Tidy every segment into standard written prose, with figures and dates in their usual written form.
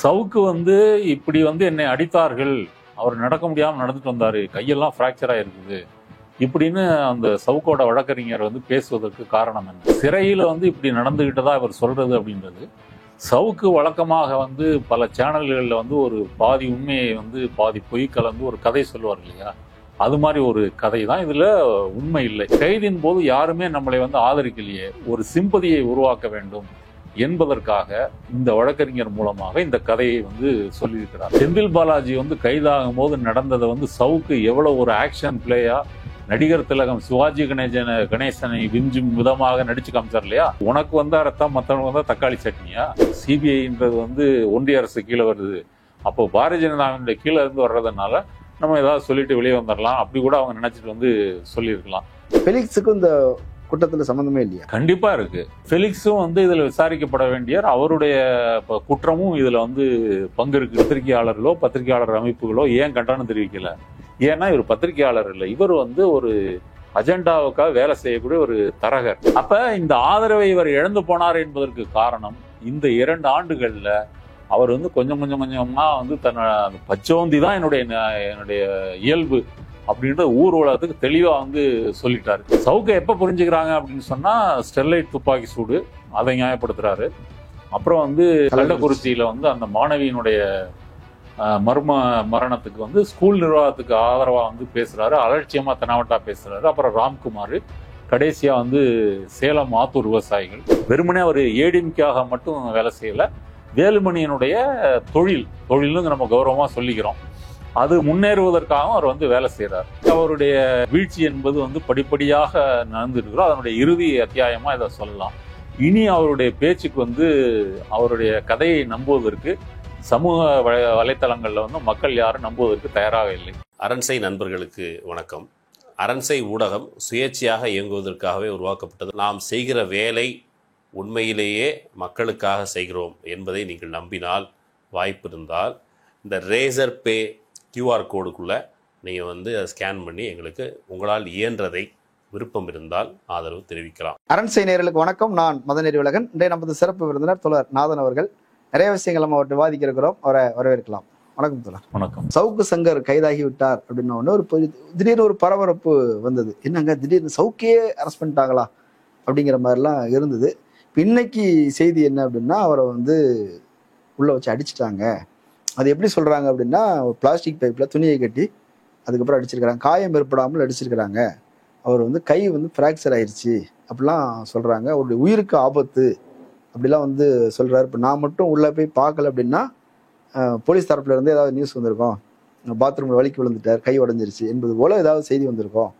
சவுக்கு இப்படி என்னை அடித்தார்கள், அவர் நடக்க முடியாம நடந்துட்டு வந்தாரு, கையெல்லாம் பிராக்சர் ஆயிருக்குது இப்படின்னு அந்த சவுக்கோட வழக்கறிஞர் பேசுவதற்கு காரணம் என்ன? சிறையில இப்படி நடந்துகிட்டதா இவர் சொல்றது அப்படின்றது சவுக்கு வழக்கமாக பல சேனல்கள்ல ஒரு பாதி உண்மையை பாதி பொய் கலந்து ஒரு கதை சொல்லுவார் இல்லையா, அது மாதிரி ஒரு கதை தான். இதுல உண்மை இல்லை. கைதின் போது யாருமே நம்மளை ஆதரிக்கலையே, ஒரு சிம்பதியை உருவாக்க வேண்டும் என்பதற்காக இந்த வழக்கறிஞர் மூலமாக இந்த கதையை சொல்லியிருக்கிறார். செந்தில் பாலாஜி கைதாகும் போது நடந்ததை சவுக்கு எவ்வளவு ஒரு ஆக்ஷன் பிளேயா நடிகர் திலகம் சிவாஜி கணேசனை விஞ்சும் விதமாக நடிச்சு காமிச்சார் இல்லையா. உனக்கு ரத்தம், மற்றவங்க தக்காளி சட்னியா? சிபிஐன்றது ஒன்றிய அரசு கீழே வருது, அப்போ பாரதிய ஜனதாவினுடைய கீழே இருந்து வர்றதுனால நம்ம ஏதாவது சொல்லிட்டு வெளியே வந்துடலாம் அப்படி கூட அவங்க நினைச்சிட்டு சொல்லியிருக்கலாம். ஃபெலிக்ஸுக்கும் இந்த குற்றத்துல சம்பந்தமே இல்லையா? கண்டிப்பா இருக்கு. ஃபெலிக்ஸும் இதுல விசாரிக்கப்பட வேண்டிய அவருடைய குற்றமும் இதுல பங்கு இருக்கு. பத்திரிகையாளர்களோ பத்திரிகையாளர் அமைப்புகளோ ஏன் கண்டனம் தெரிவிக்கல? ஏன்னா இவர் பத்திரிகையாளர் இல்லை, இவர் ஒரு அஜெண்டாவுக்காக வேலை செய்யக்கூடிய ஒரு தரகர். அப்ப இந்த ஆதரவை இவர் இழந்து போனார் என்பதற்கு காரணம் இந்த 2 ஆண்டுகள்ல அவர் கொஞ்சம் கொஞ்சமா தன்னை பச்சோந்தி தான் என்னுடைய இயல்பு அப்படின்ற ஊர் உலகத்துக்கு தெளிவா சொல்லிட்டாரு. சவுக்கை எப்ப புரிஞ்சுக்கிறாங்க அப்படின்னு சொன்னா ஸ்டெர்லைட் துப்பாக்கி சூடு அதை நியாயப்படுத்துறாரு. அப்புறம் கள்ளக்குறிச்சியில அந்த மாணவியினுடைய மர்ம மரணத்துக்கு ஸ்கூல் நிர்வாகத்துக்கு ஆதரவா பேசுறாரு, அலட்சியமா தெனாவட்டா பேசுறாரு. அப்புறம் ராம்குமார், கடைசியா சேலம் ஆத்தூர் விவசாயிகள். வெறுமனே அவர் ஏடிஎம்காக மட்டும் வேலை செய்யல, வேலுமணியினுடைய தொழில்னு நம்ம கௌரவமா சொல்லிக்கிறோம், அது முன்னேறுவதற்காக அவர் வேலை செய்யறார். அவருடைய வீழ்ச்சி என்பது படிப்படியாக நடந்துட்டு அதனுடைய இறுதி அத்தியாயமா இதை சொல்லலாம். இனி அவருடைய பேச்சுக்கு அவருடைய கதையை நம்புவதற்கு சமூக வலைத்தளங்கள்ல மக்கள் யாரும் நம்புவதற்கு தயாராக இல்லை. அரண்சை நண்பர்களுக்கு வணக்கம். அரண்சை ஊடகம் சுயேட்சையாக இயங்குவதற்காகவே உருவாக்கப்பட்டது. நாம் செய்கிற வேலை உண்மையிலேயே மக்களுக்காக செய்கிறோம் என்பதை நீங்கள் நம்பினால், வாய்ப்பு இருந்தால் இந்த ரேசர் பே கியூஆர் கோடுக்குள்ளே நீங்கள் அதை ஸ்கேன் பண்ணி எங்களுக்கு உங்களால் இயன்றதை விருப்பம் இருந்தால் ஆதரவு தெரிவிக்கலாம். அரண்சை நேயர்களுக்கு வணக்கம். நான் மதநெறி உலகன். இன்றைய நமது சிறப்பு விருந்தினர் தோழர் நாதன் அவர்கள். நிறைய விஷயங்கள் நம்ம அவர்கிட்ட விவாதிக்க இருக்கிறோம், அவரை வரவேற்கலாம். வணக்கம் தோழர். வணக்கம். சவுக்கு சங்கர் கைதாகி விட்டார் அப்படின்ன உடனே திடீர்னு ஒரு பரபரப்பு வந்தது. என்னங்க திடீர்னு சவுக்கே அரெஸ்ட் பண்ணிட்டாங்களா அப்படிங்கிற மாதிரிலாம் இருந்தது. இன்னைக்கு செய்தி என்ன அப்படின்னா, அவரை உள்ள வச்சு அடிச்சுட்டாங்க. அது எப்படி சொல்றாங்க அப்படின்னா, பிளாஸ்டிக் பைப்ல துணியை கட்டி அதுக்கப்புறம் அடிச்சிருக்கிறாங்க, காயம் ஏற்படாமல் அடிச்சிருக்கிறாங்க. அவர் கை ஃப்ராக்சர் ஆயிடுச்சு அப்படிலாம் சொல்றாங்க. அவருடைய உயிருக்கு ஆபத்து அப்படிலாம் சொல்றாரு. இப்போ நான் மட்டும் உள்ள போய் பார்க்கல அப்படின்னா போலீஸ் தரப்புல இருந்து ஏதாவது நியூஸ் வந்திருக்கோம், பாத்ரூம்ல வலிக்கு விழுந்துட்டார், கை உடஞ்சிருச்சு என்பது போல ஏதாவது செய்தி வந்திருக்கோம்.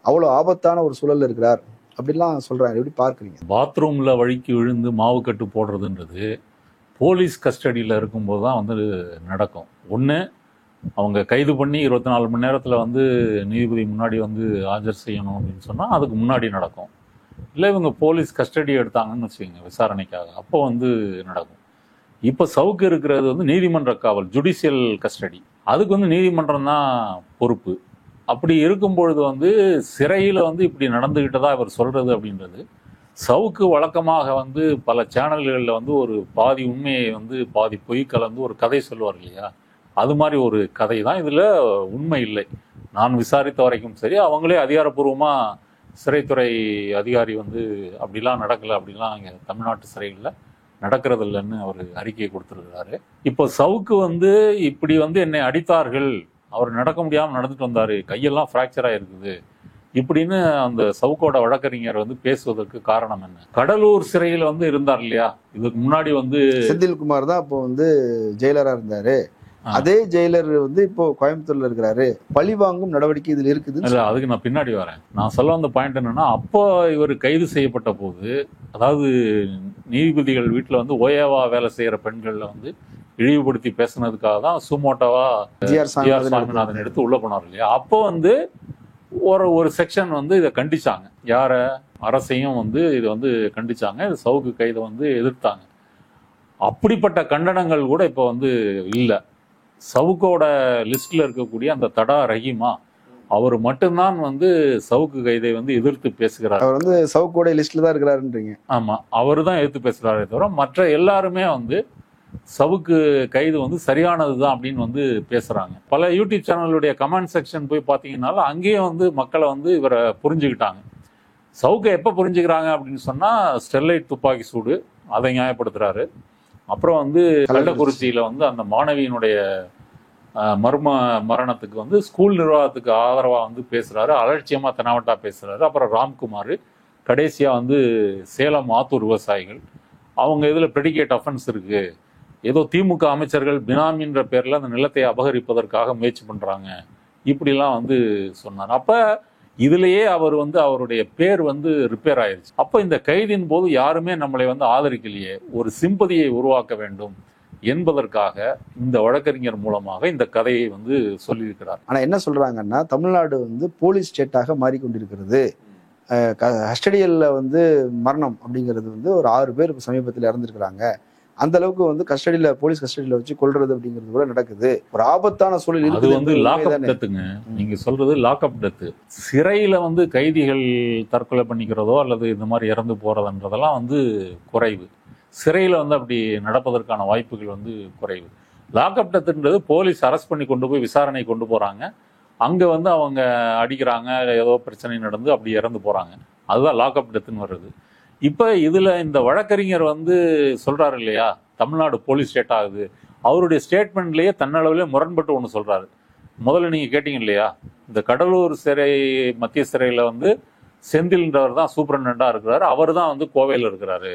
அவ்வளோ ஆபத்தான ஒரு சூழல் இருக்கிறார் அப்படிலாம் சொல்றாங்க. எப்படி பார்க்குறீங்க? பாத்ரூம்ல வலிக்கு விழுந்து மாவு கட்டு போடுறதுன்றது போலீஸ் கஸ்டடியில் இருக்கும்போது தான் நடக்கும். ஒன்று, அவங்க கைது பண்ணி 24 மணி நேரத்தில் நீதிபதி முன்னாடி ஆஜர் செய்யணும் அப்படின்னு சொன்னால் அதுக்கு முன்னாடி நடக்கும். இல்லை இவங்க போலீஸ் கஸ்டடி எடுத்தாங்கன்னு வச்சுக்கோங்க விசாரணைக்காக, அப்போ நடக்கும். இப்போ சவுக்கு இருக்கிறது நீதிமன்ற காவல், ஜுடிஷியல் கஸ்டடி, அதுக்கு நீதிமன்றம் தான் பொறுப்பு. அப்படி இருக்கும்பொழுது சிறையில் இப்படி நடந்துகிட்டதா இவர் சொல்றது அப்படின்றது சவுக்கு வழக்கமாக பல சேனல்களில் ஒரு பாதி உண்மையை பாதி பொய் கலந்து ஒரு கதை சொல்லுவார் இல்லையா, அது மாதிரி ஒரு கதை தான். இதுல உண்மை இல்லை. நான் விசாரித்த வரைக்கும் சரி, அவங்களே அதிகாரப்பூர்வமா சிறைத்துறை அதிகாரி அப்படிலாம் நடக்கல, அப்படிலாம் இங்கே தமிழ்நாட்டு சிறைகளில் நடக்கிறது இல்லைன்னு அவர் அறிக்கையை கொடுத்துருக்கிறாரு. இப்போ சவுக்கு இப்படி என்னை அடித்தார்கள், அவர் நடக்க முடியாம நடந்துட்டு வந்தாரு, கையெல்லாம் பிராக்சர் ஆயிருக்குது இப்படின்னு அந்த சவுக்கோட வழக்கறிஞர் பேசுவதற்கு காரணம் என்ன? கடலூர் சிறையில் இருந்தார் இல்லையா, இதுக்கு முன்னாடி செந்தில்குமார் தான் அப்போ ஜெயிலரா இருந்தாரு. அதே ஜெயிலர் இப்போ கோயம்புத்தூர்ல இருக்கிறாரு. பழி வாங்கும் நடவடிக்கை இதுல இருக்குது. இல்ல, அதுக்கு நான் பின்னாடி வரேன். நான் சொல்ல வந்த பாயிண்ட் என்னன்னா, அப்போ இவர் கைது செய்யப்பட்ட போது, அதாவது நீதிபதிகள் வீட்டுல ஓயாவா வேலை செய்யற பெண்கள்ல இழிவுபடுத்தி பேசுனதுக்காக தான் சுமோட்டோவா ஜிஆர் சாமிநாதன் எடுத்து உள்ள போனார் இல்லையா. அப்போ ஒரு செக்ஷன் இதை கண்டிச்சாங்க. யார? அரசையும் இதை கண்டிச்சாங்க. இது சவுக்கு கைதை எதிர்த்தாங்க. அப்படிப்பட்ட கண்டனங்கள் கூட இப்போ இல்லை. சவுக்கோட லிஸ்ட்ல இருக்கக்கூடிய அந்த தடா ரஹீமா, அவர் மட்டும்தான் சவுக்கு கைதை எதிர்த்து பேசுகிறார். அவர் சவுக்கோட லிஸ்ட்ல தான் இருக்கிறாருன்றீங்க? ஆமா, அவரு தான் எதிர்த்து பேசுறாரே தவிர மற்ற எல்லாருமே சவுக்கு கைது வந்து சரியானது தான் அப்படின்னு வந்து பேசுறாங்க. பல யூடியூப் சேனலுடைய கமெண்ட் செக்ஷன் போய் பார்த்தீங்கன்னாலும் அங்கேயும் வந்து மக்களை வந்து இவரை புரிஞ்சுக்கிட்டாங்க. சவுக்கை எப்போ புரிஞ்சுக்கிறாங்க அப்படின்னு சொன்னா ஸ்டெர்லைட் துப்பாக்கி சூடு அதை நியாயப்படுத்துறாரு. அப்புறம் வந்து கள்ளக்குறிச்சியில வந்து அந்த மாணவியினுடைய மர்ம மரணத்துக்கு வந்து ஸ்கூல் நிர்வாகத்துக்கு ஆதரவா வந்து பேசுறாரு, அலட்சியமா தெனாவட்டா பேசுறாரு. அப்புறம் ராம்குமார், கடைசியா வந்து சேலம் ஆத்தூர் விவசாயிகள், அவங்க இதுல ப்ரெடிகேட் அஃபென்ஸ் இருக்கு, ஏதோ திமுக அமைச்சர்கள் பினாமின்ற பேர்ல அந்த நிலத்தை அபகரிப்பதற்காக முயற்சி பண்றாங்க, இப்படிலாம் வந்து சொன்னார். அப்ப இதுலயே அவர் வந்து அவருடைய பேர் வந்து ரிப்பேர் ஆயிருச்சு. அப்ப இந்த கைதின் போது யாருமே நம்மளை வந்து ஆதரிக்கலையே, ஒரு சிம்பதியை உருவாக்க வேண்டும் என்பதற்காக இந்த வழக்கறிஞர் மூலமாக இந்த கதையை வந்து சொல்லியிருக்கிறார். ஆனா என்ன சொல்றாங்கன்னா, தமிழ்நாடு வந்து போலீஸ் ஸ்டேட்டாக மாறிக்கொண்டிருக்கிறது. கஸ்டடியல்ல வந்து மரணம் அப்படிங்கிறது வந்து ஒரு 6 பேர் சமீபத்தில் இறந்துருக்கிறாங்க. அந்த அளவுக்கு வந்து போலீஸ் கஸ்டடியில வச்சு கொல்றது அப்படிங்கிறது கூட நடக்குது. ஒரு ஆபத்தான சூழல் அது வந்து லாக்அப் டெத்துங்க. நீங்க சொல்றது லாக்அப் டெத்து. சிறையில வந்து கைதிகள் தற்கொலை பண்ணிக்கிறதோ அல்லது இந்த மாதிரி இறந்து போறதுன்றதெல்லாம் வந்து குறைவு. சிறையில வந்து அப்படி நடப்பதற்கான வாய்ப்புகள் வந்து குறைவு. லாக்அப் டெத்துன்றது போலீஸ் அரெஸ்ட் பண்ணி கொண்டு போய் விசாரணை கொண்டு போறாங்க, அங்க வந்து அவங்க அடிக்கிறாங்க, ஏதோ பிரச்சனை நடந்து அப்படி இறந்து போறாங்க, அதுதான் லாக்அப் டெத்துன்னு வருது. இப்ப இதுல இந்த வழக்கறிஞர் வந்து சொல்றாரு இல்லையா, தமிழ்நாடு போலீஸ் ஸ்டேட் ஆகுது, அவருடைய ஸ்டேட்மெண்ட்லயே தன்னளவுல முரண்பட்டு ஒண்ணு சொல்றாரு. முதல்ல நீங்க கேட்டீங்க இல்லையா, இந்த கடலூர் சிறை மத்திய சிறையில வந்து செந்தில்ன்றவர் தான் சூப்பரண்டா இருக்கிறாரு, அவர் தான் வந்து கோவையில் இருக்கிறாரு.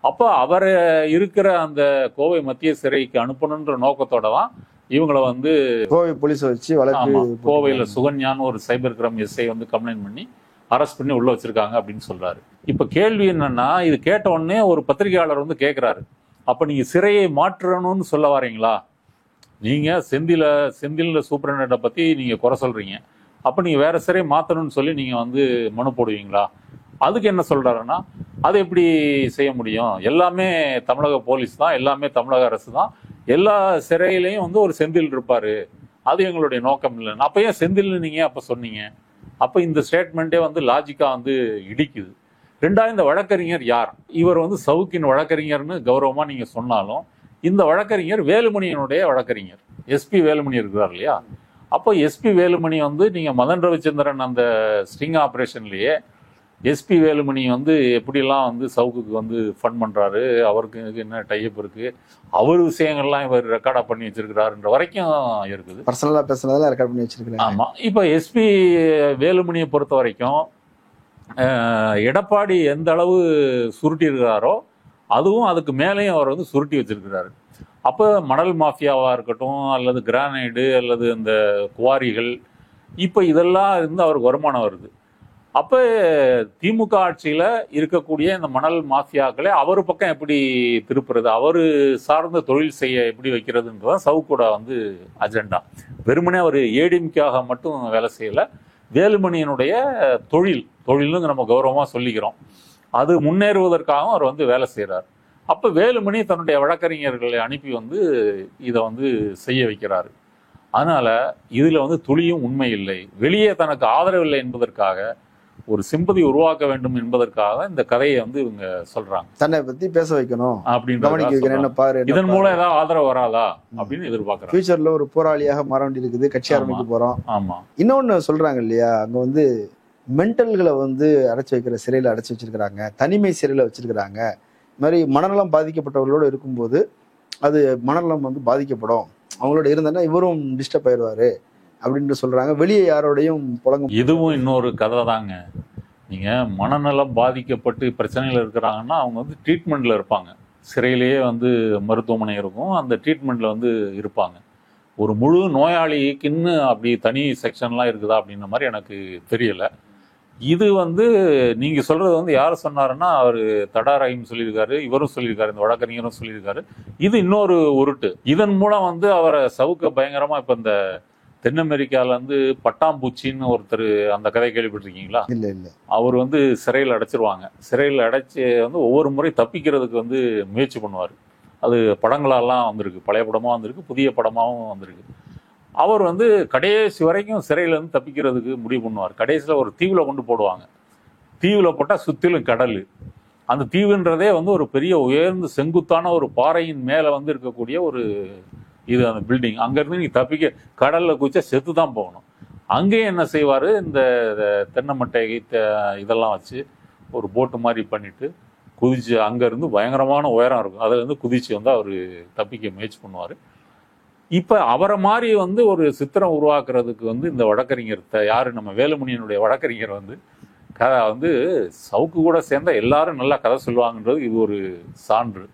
அப்ப அவர் இருக்கிற அந்த கோவை மத்திய சிறைக்கு அனுப்பணுன்ற நோக்கத்தோட தான் இவங்களை வந்து கோவை போலீஸ் வச்சு வழக்கு கோவையில சுகன்யான்னு ஒரு சைபர் கிரைம் எஸ்ஐ வந்து கம்ப்ளைண்ட் பண்ணி அரெஸ்ட் பண்ணி உள்ள வச்சிருக்காங்க அப்படின்னு சொல்றாரு. இப்ப கேள்வி என்னன்னா, இது கேட்ட உடனே ஒரு பத்திரிகையாளர் வந்து கேட்கிறாரு, அப்ப நீங்க சிறையை மாற்றணும்னு சொல்ல வரீங்களா? நீங்க செந்தில சூப்பரண்டை பத்தி நீங்க குறை சொல்றீங்க, அப்ப நீங்க வேற சிறையை மாத்தணும்னு சொல்லி நீங்க வந்து மனு போடுவீங்களா? அதுக்கு என்ன சொல்றாருன்னா, அது எப்படி செய்ய முடியும், எல்லாமே தமிழக போலீஸ் தான், எல்லாமே தமிழக அரசு தான், எல்லா சிறையிலையும் வந்து ஒரு செந்தில் இருப்பாரு, அது எங்களுடைய நோக்கம் இல்லைன்னு. அப்ப ஏன் செந்தில் நீங்க அப்ப சொன்னீங்க? அப்ப இந்த ஸ்டேட்மெண்ட்டே வந்து லாஜிக்கா வந்து இடிக்குது. ரெண்டாவது, இந்த வழக்கறிஞர் யார்? இவர் வந்து சவுக்கின் வழக்கறிஞர்னு கௌரவமா நீங்க சொன்னாலும், இந்த வழக்கறிஞர் வேலுமணியினுடைய வழக்கறிஞர். எஸ்பி வேலுமணி இருக்கிறார் இல்லையா, அப்போ எஸ்பி வேலுமணி வந்து நீங்க மதன் ரவிச்சந்திரன் அந்த ஸ்டிங் ஆபரேஷன்லயே எஸ்பி வேலுமணி வந்து எப்படிலாம் வந்து சவுக்குக்கு வந்து ஃபண்ட் பண்றாரு, அவருக்கு என்ன டைப் இருக்கு, அவர் விஷயங்கள்லாம் இவர் ரெக்கார்டா பண்ணி வச்சிருக்கிறாருன்ற வரைக்கும் இருக்குது. பர்சனலா பேசுனதெல்லாம் ரெக்கார்ட் பண்ணி வச்சிருக்காங்க. ஆமா. இப்ப எஸ்பி வேலுமணியை பொறுத்த வரைக்கும் எடப்பாடி எந்த அளவு சுருட்டி இருக்கிறாரோ அதுவும் அதுக்கு மேலேயும் அவர் வந்து சுருட்டி வச்சிருக்கிறாரு. அப்ப மணல் மாஃபியாவா இருக்கட்டும், அல்லது கிரானைடு, அல்லது இந்த குவாரிகள், இப்ப இதெல்லாம் இருந்து அவருக்கு வருமானம் வருது. அப்ப திமுக ஆட்சியில இருக்கக்கூடிய இந்த மணல் மாஃபியாக்களை அவர் பக்கம் எப்படி திருப்புறது, அவரு சார்ந்த தொழில் செய்ய எப்படி வைக்கிறதுன்றதான் சவுக்கூட வந்து அஜெண்டா. வெறுமனே அவர் ஏடிஎம்காக மட்டும் வேலை செய்யல, வேலுமணியினுடைய தொழில்னு நம்ம கௌரவமா சொல்லிக்கிறோம், அது முன்னேறுவதற்காகவும் அவர் வந்து வேலை செய்யறாரு. அப்ப வேலுமணி தன்னுடைய வழக்கறிஞர்களை அனுப்பி வந்து இதை வந்து செய்ய வைக்கிறாரு. அதனால இதுல வந்து துளியும் உண்மை இல்லை, வெளியே தனக்கு ஆதரவில்லை என்பதற்காக, ஒரு சிம்பதி உருவாக்க வேண்டும் என்பதற்காக இந்த கதையை வந்து இவங்க சொல்றாங்க. தன்னை பத்தி பேச வைக்கணும் அப்படின்னு, இதன் மூலம் ஏதாவது ஆதரவு வராதா அப்படின்னு எதிர்பார்க்கறாங்க. ஃபியூச்சர்ல ஒரு போராளியாக மாற வேண்டி இருக்குது, கட்சி ஆரம்பிக்க போறோம். ஆமா. இன்னொன்னு சொல்றாங்க இல்லையா, அங்க வந்து மென்டல்களை வந்து அடைச்சு வைக்கிற சிறையில அடைச்சு வச்சிருக்கிறாங்க, தனிமை சிறையில வச்சிருக்கிறாங்க. இது மாதிரி மனநலம் பாதிக்கப்பட்டவர்களோடு இருக்கும்போது அது மனநலம் வந்து பாதிக்கப்படும், அவங்களோட இருந்தேன்னா இவரும் டிஸ்டர்ப் ஆயிடுவாரு அப்படின்னு சொல்றாங்க. வெளியே யாரோடையும் புழங்க. இதுவும் இன்னொரு கதை தாங்க. நீங்க மனநலம் பாதிக்கப்பட்டு பிரச்சனைகள் இருக்கிறாங்கன்னா அவங்க வந்து ட்ரீட்மெண்ட்ல இருப்பாங்க, சிறையிலேயே வந்து மருத்துவமனை இருக்கும், அந்த ட்ரீட்மெண்ட்ல வந்து இருப்பாங்க. ஒரு முழு நோயாளிக்குன்னு அப்படி தனி செக்ஷன்லாம் இருக்குதா அப்படின்ற மாதிரி எனக்கு தெரியல. இது வந்து நீங்க சொல்றது வந்து யார் சொன்னாருன்னா, அவரு தடா ரஹீம் சொல்லியிருக்காரு, இவரும் சொல்லியிருக்காரு, இந்த வழக்கறிஞரும் சொல்லியிருக்காரு. இது இன்னொரு உருட்டு. இதன் மூலம் வந்து அவரை சவுக்க பயங்கரமா இப்ப இந்த தென் அமெரிக்கால வந்து பட்டாம்பூச்சின்னு ஒருத்தர், அந்த கதை கேள்விப்பட்டிருக்கீங்களா? இல்ல இல்ல. அவர் வந்து சிறையில் அடைச்சிருவாங்க, சிறையில் அடைச்சி வந்து ஒவ்வொரு முறை தப்பிக்கிறதுக்கு வந்து முயற்சி பண்ணுவார். அது படங்களெல்லாம் வந்திருக்கு, பழைய படமாக வந்திருக்கு, புதிய படமாகவும் வந்திருக்கு. அவர் வந்து கடைசி வரைக்கும் சிறையிலேருந்து தப்பிக்கிறதுக்கு முடிவு பண்ணுவார். கடைசியில் ஒரு தீவில் கொண்டு போடுவாங்க, தீவில் போட்டால் சுற்றிலும் கடல், அந்த தீவுன்றதே வந்து ஒரு பெரிய உயர்ந்த செங்குத்தான ஒரு பாறையின் மேலே வந்து இருக்கக்கூடிய ஒரு இது அந்த பில்டிங். அங்கேருந்து நீங்கள் தப்பிக்க கடலில் குதிச்சா செத்து தான் போகணும். அங்கேயும் என்ன செய்வார், இந்த தென்னை மட்டை இதெல்லாம் வச்சு ஒரு போட்டு மாதிரி பண்ணிட்டு குதிச்சு அங்கேருந்து பயங்கரமான உயரம் இருக்கும், அதுலேருந்து குதிச்சு வந்து அவர் தப்பிக்க முயற்சி பண்ணுவார். இப்போ அவரை மாதிரி வந்து ஒரு சித்திரம் உருவாக்குறதுக்கு வந்து இந்த வழக்கறிஞர் யார், நம்ம வேலுமணியனுடைய வழக்கறிஞர் வந்து கதை வந்து சவுக்கு கூட சேர்ந்தா எல்லாரும் நல்லா கதை சொல்லுவாங்கன்றது இது ஒரு சான்று.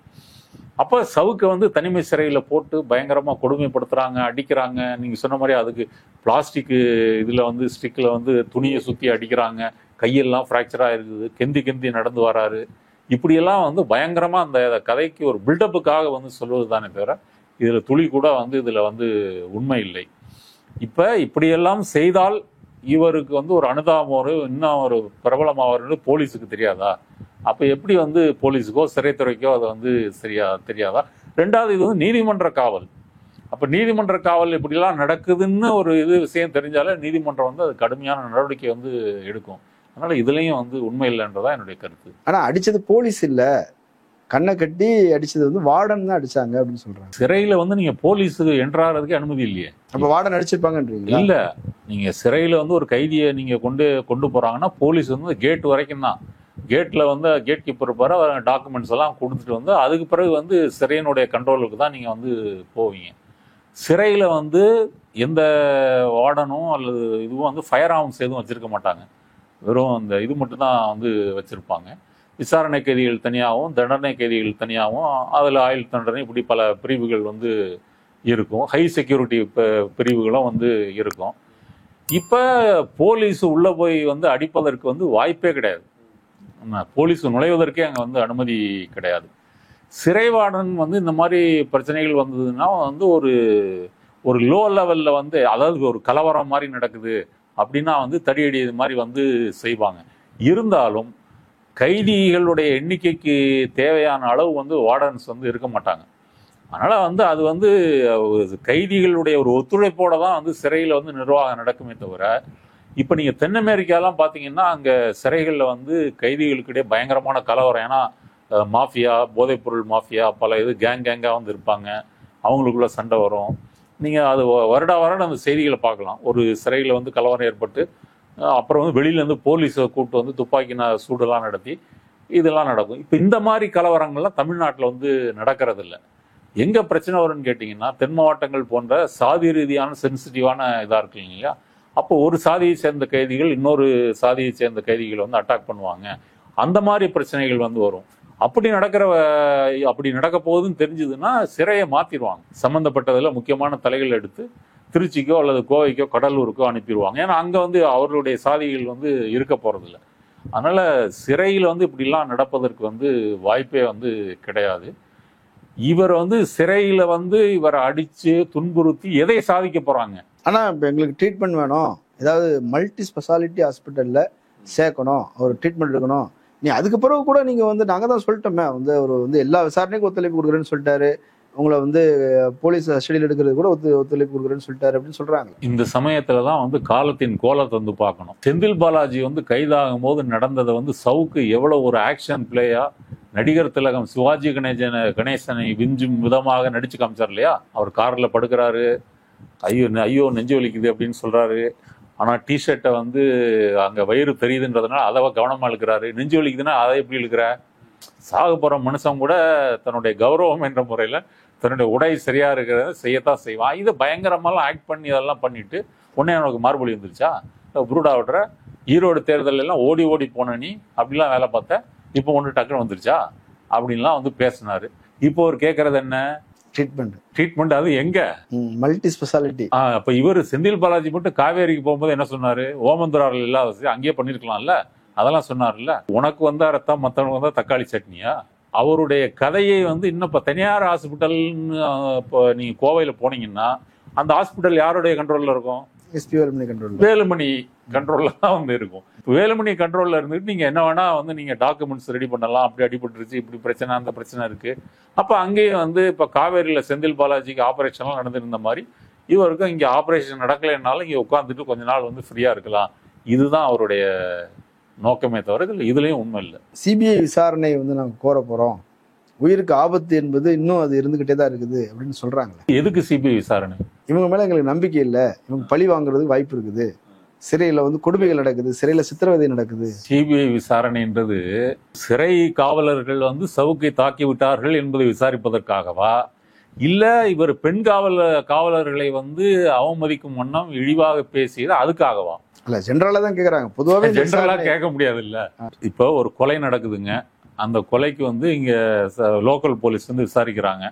அப்போ சவுக்கை வந்து தனிமை சிறையில் போட்டு பயங்கரமாக கொடுமைப்படுத்துகிறாங்க, அடிக்கிறாங்க. நீங்கள் சொன்ன மாதிரி அதுக்கு பிளாஸ்டிக்கு இதில் வந்து ஸ்டிக்கில் வந்து துணியை சுற்றி அடிக்கிறாங்க, கையெல்லாம் ஃப்ராக்சராக இருக்குது, கெந்தி கெந்தி நடந்து வராரு. இப்படியெல்லாம் வந்து பயங்கரமாக அந்த கதைக்கு ஒரு பில்டப்புக்காக வந்து சொல்வது தானே தவிர இதில் துளி கூட வந்து இதில் வந்து உண்மை இல்லை. இப்போ இப்படியெல்லாம் செய்தால் இவருக்கு வந்து ஒரு அனுதாபம் இன்னும் ஒரு பிரபலமாகிறது போலீஸுக்கு தெரியாதா? அப்போ எப்படி வந்து போலீஸுக்கோ சிறைத்துறைக்கோ அதை வந்து தெரியாதா? ரெண்டாவது, இது வந்து நீதிமன்ற காவல். அப்போ நீதிமன்ற காவல் இப்படிலாம் நடக்குதுன்னு ஒரு விஷயம் தெரிஞ்சாலே நீதிமன்றம் வந்து அது கடுமையான நடவடிக்கை வந்து எடுக்கும். அதனால இதுலேயும் வந்து உண்மை இல்லைன்றதான் என்னுடைய கருத்து. ஆனால் அடித்தது போலீஸ் இல்லை, கண்ணை கட்டி அடிச்சது வந்து வார்டன் தான் அடிச்சாங்க அப்படின்னு சொல்றாங்க. சிறையில வந்து நீங்க போலீஸ் என்ட்ராகிறதுக்கு அனுமதி இல்லையே. அப்ப வார்டன் அடிச்சிருப்பாங்கன்றீங்களா? இல்ல, நீங்க சிறையில வந்து ஒரு கைதியை நீங்க கொண்டு போறாங்கன்னா போலீஸ் வந்து கேட் வரைக்கும் தான். கேட்ல வந்து கேட் கீப்பர் இருப்பாரு, டாக்குமெண்ட்ஸ் எல்லாம் கொடுத்துட்டு வந்து அதுக்கு பிறகு வந்து சிறையினுடைய கண்ட்ரோலுக்கு தான் நீங்க வந்து போவீங்க. சிறையில வந்து எந்த வார்டனும் அல்லது இதுவும் வந்து ஃபயர் ஆர்ம்ஸ் எதுவும் வச்சிருக்க மாட்டாங்க. வெறும் அந்த இது மட்டும் தான் வந்து வச்சிருப்பாங்க. விசாரணை கைதிகள் தனியாகவும் தண்டனை கைதிகள் தனியாகவும் அதில் ஆயுள் தண்டனை இப்படி பல பிரிவுகள் வந்து இருக்கும். ஹை செக்யூரிட்டி பிரிவுகளும் வந்து இருக்கும். இப்போ போலீஸ் உள்ளே போய் வந்து அடிப்பதற்கு வந்து வாய்ப்பே கிடையாது. போலீஸ் நுழைவதற்கே அங்கே வந்து அனுமதி கிடையாது. சிறைவார்டன் வந்து இந்த மாதிரி பிரச்சனைகள் வந்ததுன்னா வந்து ஒரு லோ லெவலில் வந்து, அதாவது ஒரு கலவரம் மாதிரி நடக்குது அப்படின்னா வந்து தடியடி இது மாதிரி வந்து செய்வாங்க. இருந்தாலும் கைதிகளுடைய எண்ணிக்கைக்கு தேவையான அளவு வந்து வார்டன்ஸ் வந்து இருக்க மாட்டாங்க. அதனால் வந்து அது வந்து கைதிகளுடைய ஒரு ஒத்துழைப்போட தான் வந்து சிறையில் வந்து நிர்வாகம் நடக்குமே தவிர, இப்போ நீங்கள் தென் அமெரிக்காலாம் பார்த்தீங்கன்னா அங்கே சிறைகளில் வந்து கைதிகளுக்கிடையே பயங்கரமான கலவரம். ஏன்னா மாஃபியா, போதைப்பொருள் மாஃபியா, பல இது கேங்காக வந்து இருப்பாங்க, அவங்களுக்குள்ள சண்டை வரும். நீங்கள் அது வருடம் அந்த செய்திகளை பார்க்கலாம். ஒரு சிறையில் வந்து கலவரம் ஏற்பட்டு அப்புறம் வந்து வெளியிலேருந்து போலீஸை கூப்பிட்டு வந்து துப்பாக்கி சூடெல்லாம் நடத்தி இதெல்லாம் நடக்கும். இப்போ இந்த மாதிரி கலவரங்கள்லாம் தமிழ்நாட்டில் வந்து நடக்கிறதில்ல. எங்கே பிரச்சனை வரும்னு கேட்டிங்கன்னா, தென் மாவட்டங்கள் போன்ற சாதி ரீதியான சென்சிட்டிவான இதாக இருக்கு இல்லையா, அப்போ ஒரு சாதியை சேர்ந்த கைதிகள் இன்னொரு சாதியை சேர்ந்த கைதிகளை வந்து அட்டாக் பண்ணுவாங்க. அந்த மாதிரி பிரச்சனைகள் வந்து வரும். அப்படி நடக்க போகுதுன்னு தெரிஞ்சதுன்னா சிறையை மாற்றிடுவாங்க. சம்மந்தப்பட்டதில் முக்கியமான தலைகள் எடுத்து திருச்சிக்கோ அல்லது கோவைக்கோ கடலூருக்கோ அனுப்பிடுவாங்க. ஏன்னா அங்கே வந்து அவர்களுடைய சாதிகள் வந்து இருக்க போகிறதில்ல. அதனால் சிறையில் வந்து இப்படிலாம் நடப்பதற்கு வந்து வாய்ப்பே வந்து கிடையாது. இவர் வந்து சிறையில் வந்து இவரை அடித்து துன்புறுத்தி எதை சாதிக்க போகிறாங்க? ஆனால் இப்போ எங்களுக்கு ட்ரீட்மெண்ட் வேணும், ஏதாவது மல்டி ஸ்பெஷாலிட்டி ஹாஸ்பிட்டலில் சேர்க்கணும், ஒரு ட்ரீட்மெண்ட் எடுக்கணும். நீ அதுக்கு பிறகு கூட நீங்கள் வந்து நாங்கள் தான் சொல்லிட்டோமே, வந்து அவர் வந்து எல்லா விசாரணைக்கும் ஒத்துழைப்பு கொடுக்குறேன்னு சொல்லிட்டாரு, உங்களை வந்து போலீஸ் கஸ்டடியில் எடுக்கிறது கூட ஒத்துழைப்பு கொடுக்குறேன்னு சொல்லிட்டாரு அப்படின்னு சொல்றாங்க. இந்த சமயத்துல தான் வந்து காலத்தின் கோலத்தை வந்து பார்க்கணும். செந்தில் பாலாஜி வந்து கைதாகும் போது நடந்ததை வந்து சவுக்கு எவ்வளவு ஒரு ஆக்ஷன் பிளேயா நடிகர் திலகம் சிவாஜி கணேசனை விஞ்சும் விதமாக நடிச்சு காமிச்சார் இல்லையா? அவர் கார்ல படுக்கிறாரு, ஐயோ நெஞ்சு வலிக்குது அப்படின்னு சொல்றாரு. ஆனா டிஷர்ட்டை வந்து அங்க வயிறு தெரியுதுன்றதுனால அதை கவனமா இழுக்கிறாரு. நெஞ்சு வலிக்குதுன்னா அதை எப்படி இழுக்கிற? சாக போற மனுஷன் கூட தன்னுடைய கௌரவம் என்ற முறையில தன்னுடைய உடை சரியா இருக்கிறத செய்யத்தான் செய்வான். இதை பயங்கரமாலாம் ஆக்ட் பண்ணி அதெல்லாம் பண்ணிட்டு உடனே எனக்கு மார்பொலி வந்துருச்சா? புரூடா விடுற ஈரோடு தேர்தல் எல்லாம் ஓடி ஓடி போன நீ அப்படிலாம் வேலை பார்த்த, இப்போ ஒன்று டக்குன்னு வந்துருச்சா அப்படின்லாம் வந்து பேசினாரு. இப்போ அவர் கேட்கறது என்ன? ட்ரீட்மெண்ட். அது எங்க? Multi speciality. அப்ப இவர் செந்தில் பாலாஜி மட்டும் காவேரிக்கு போகும்போது என்ன சொன்னாரு? ஓமந்தூராரில் இல்லாத அங்கேயே பண்ணிருக்கலாம்ல, அதெல்லாம் சொன்னார்ல. உனக்கு வந்தா ரத்தம், மற்றவனுக்கு வந்தா தக்காளி சட்னியா? அவருடைய கதையை வந்து இன்னும் இப்போ தனியார் ஹாஸ்பிட்டல்னு இப்போ நீங்க கோவையில போனீங்கன்னா அந்த ஹாஸ்பிட்டல் யாருடைய கண்ட்ரோல்ல இருக்கும்? SP Velumani control. வேலுமணி கண்ட்ரோல்ல தான் வந்து இருக்கும். வேலுமணி கண்ட்ரோல்ல இருந்துட்டு நீங்க என்ன வேணா வந்து நீங்க டாக்குமெண்ட்ஸ் ரெடி பண்ணலாம். அப்படி அடிபட்டுருச்சு, இப்படி பிரச்சனை, அந்த பிரச்சனை இருக்கு. அப்ப அங்கேயே வந்து இப்ப காவேரியில செந்தில் பாலாஜிக்கு ஆபரேஷன்லாம் நடந்திருந்த மாதிரி இவருக்கும் இங்க ஆபரேஷன் நடக்கலைன்னாலும் இங்க உட்காந்துட்டு கொஞ்ச நாள் வந்து ஃப்ரீயா இருக்கலாம். இதுதான் அவருடைய நோக்கமே தவிர இதுலயும் உண்மை இல்லை. சிபிஐ விசாரணை வந்து நாங்கள் கோர போறோம், உயிருக்கு ஆபத்து என்பது இன்னும் அது இருந்துகிட்டே தான் இருக்குது அப்படின்னு சொல்றாங்களே. எதுக்கு சிபிஐ விசாரணை? இவங்க மேல எங்களுக்கு நம்பிக்கை இல்லை, இவங்க பழி வாங்குறதுக்கு வாய்ப்பு இருக்குது, சிறையில வந்து கொடுமைகள் நடக்குது, சிறையில சித்திரவதை நடக்குது. சிபிஐ விசாரணைன்றது சிறை காவலர்கள் வந்து சவுக்கை தாக்கி விட்டார்கள் என்பதை விசாரிப்பதற்காகவா, இல்ல இவர் பெண் காவலர்களை வந்து அவமதிக்கும் வண்ணம் இழிவாக பேசியது அதுக்காகவா? இல்ல ஜென்ரலா தான் கேக்குறாங்க, பொதுவாகவே ஜென்ரலா கேட்க முடியாது இல்ல. இப்போ ஒரு கொலை நடக்குதுங்க, அந்த கொலைக்கு வந்து இங்க லோக்கல் போலீஸ் வந்து விசாரிக்கிறாங்க.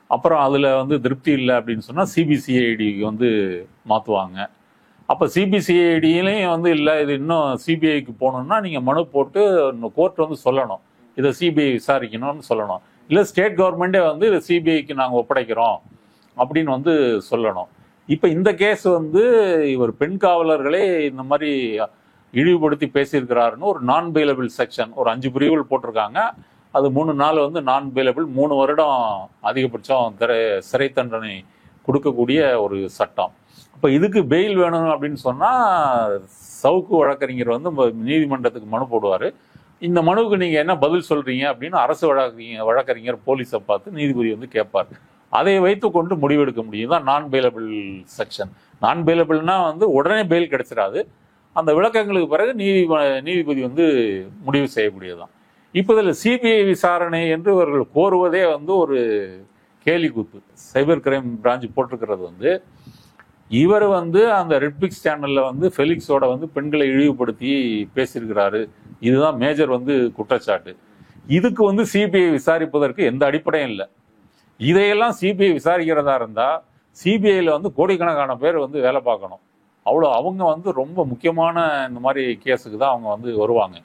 அப்புறம் அதுல வந்து திருப்தி இல்லை அப்படின்னு சொன்னா சிபிசிஐடி வந்து மாத்துவாங்க. அப்ப சிபிசிஐடியிலையும் வந்து இல்லை இது இன்னும் சிபிஐக்கு போகணும்னா நீங்க மனு போட்டு கோர்ட் வந்து சொல்லணும், இதை சிபிஐ விசாரிக்கணும்னு சொல்லணும். இல்லை ஸ்டேட் கவர்மெண்டே வந்து இதை சிபிஐக்கு நாங்கள் ஒப்படைக்கிறோம் அப்படின்னு வந்து சொல்லணும். இப்போ இந்த கேஸ் வந்து இவர் பெண் காவலர்களே இந்த மாதிரி இழிவுபடுத்தி பேசியிருக்கிறாருன்னு ஒரு நான் பெயிலபிள் செக்ஷன் ஒரு 5 பிரிவுகள் போட்டிருக்காங்க. அது 3 நாள் வந்து நான் பெயிலபிள், 3 வருடம் அதிகபட்சம் சிறை தண்டனை கொடுக்கக்கூடிய ஒரு சட்டம். இப்போ இதுக்கு பெயில் வேணும் அப்படின்னு சொன்னால் சவுக்கு வழக்கறிஞர் வந்து நீதிமன்றத்துக்கு மனு போடுவார். இந்த மனுவுக்கு நீங்கள் என்ன பதில் சொல்கிறீங்க அப்படின்னு அரசு வழக்கறிஞர் போலீஸை பார்த்து நீதிபதி வந்து கேட்பார். அதை வைத்து கொண்டு முடிவெடுக்க முடியும். தான் நான் பெயிலபிள் செக்ஷன். நான் பெயிலபிள்னா வந்து உடனே பெயில் கிடைச்சிடாது, அந்த விளக்கங்களுக்கு பிறகு நீதிபதி வந்து முடிவு செய்யக்கூடியதுதான். இப்போ இதில் சிபிஐ விசாரணை என்று இவர்கள் கோருவதே வந்து ஒரு கேலி கூத்து. சைபர் கிரைம் பிரான்ச் போட்டிருக்கிறது வந்து இவர் வந்து அந்த ரெட்பிக்ஸ் சேனல்ல வந்து ஃபெலிக்ஸோட வந்து பெண்களை இழிவுபடுத்தி பேசியிருக்கிறாரு, இதுதான் மேஜர் வந்து குற்றச்சாட்டு. இதுக்கு வந்து சிபிஐ விசாரிப்பதற்கு எந்த அடிப்படையும் இல்லை. இதையெல்லாம் சிபிஐ விசாரிக்கிறதா இருந்தா சிபிஐல வந்து கோடிக்கணக்கான பேர் வந்து வேலை பார்க்கணும். அவ்வளோ அவங்க வந்து ரொம்ப முக்கியமான இந்த மாதிரி கேஸுக்கு தான் அவங்க வந்து வருவாங்க.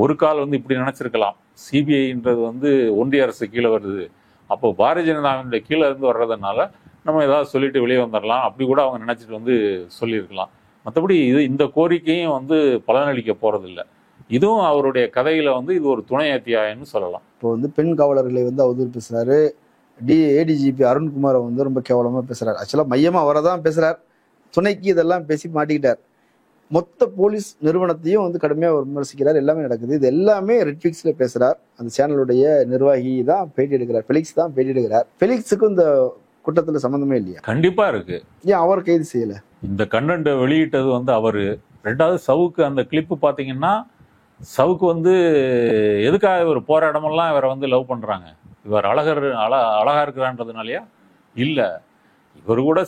ஒரு கால் வந்து இப்படி நினைச்சிருக்கலாம், சிபிஐன்றது வந்து ஒன்றிய அரசு கீழே வருது, அப்போ பாரதிய ஜனதாவினுடைய கீழே இருந்து வர்றதுனால நம்ம ஏதாவது சொல்லிட்டு வெளியே வந்துடலாம் அப்படி கூட அவங்க நினைச்சிட்டு வந்து சொல்லியிருக்கலாம். மற்றபடி இந்த கோரிக்கையும் வந்து பலனளிக்க போறதில்லை. இதுவும் அவருடைய கதையில வந்து இது ஒரு துணை அத்தியாயம்னு சொல்லலாம். இப்போ வந்து பெண் காவலர்களை வந்து அவதூறு பேசுறாரு, ஏடிஜிபி அருண்குமாரை வந்து ரொம்ப கேவலமா பேசுறாரு. ஆக்சுவலா மையமா அவரை தான் பேசுறார், துணைக்கு இதெல்லாம் பேசி மாட்டிக்கிட்டார். மொத்த போலீஸ் நிறுவனத்தையும் வந்து கடுமையாக விமர்சிக்கிறார். எல்லாமே நடக்குது. இது எல்லாமே ரெட்ஃபிக்ஸ்ல பேசுறார். அந்த சேனலுடைய நிர்வாகி தான் பேட்டி எடுக்கிறார், ஃபெலிக்ஸ் தான் பேட்டி எடுக்கிறார். ஃபெலிக்ஸுக்கும் இந்த குற்றத்துல சம்பந்தமே இல்லையா? கண்டிப்பா இருக்கு. ஏன் அவர் கைது செய்யல? இந்த கண்டென்ட் வெளியிட்டது வந்து அவரு. ரெண்டாவது சவுக்கு அந்த கிளிப்பு பாத்தீங்கன்னா சவுக்கு வந்து எதுக்காக இவர் போற இடமெல்லாம் இவரை வந்து லவ் பண்றாங்க, இவர் அழகா இருக்கிறான்றதுனாலயா? இல்ல, இவர் கூட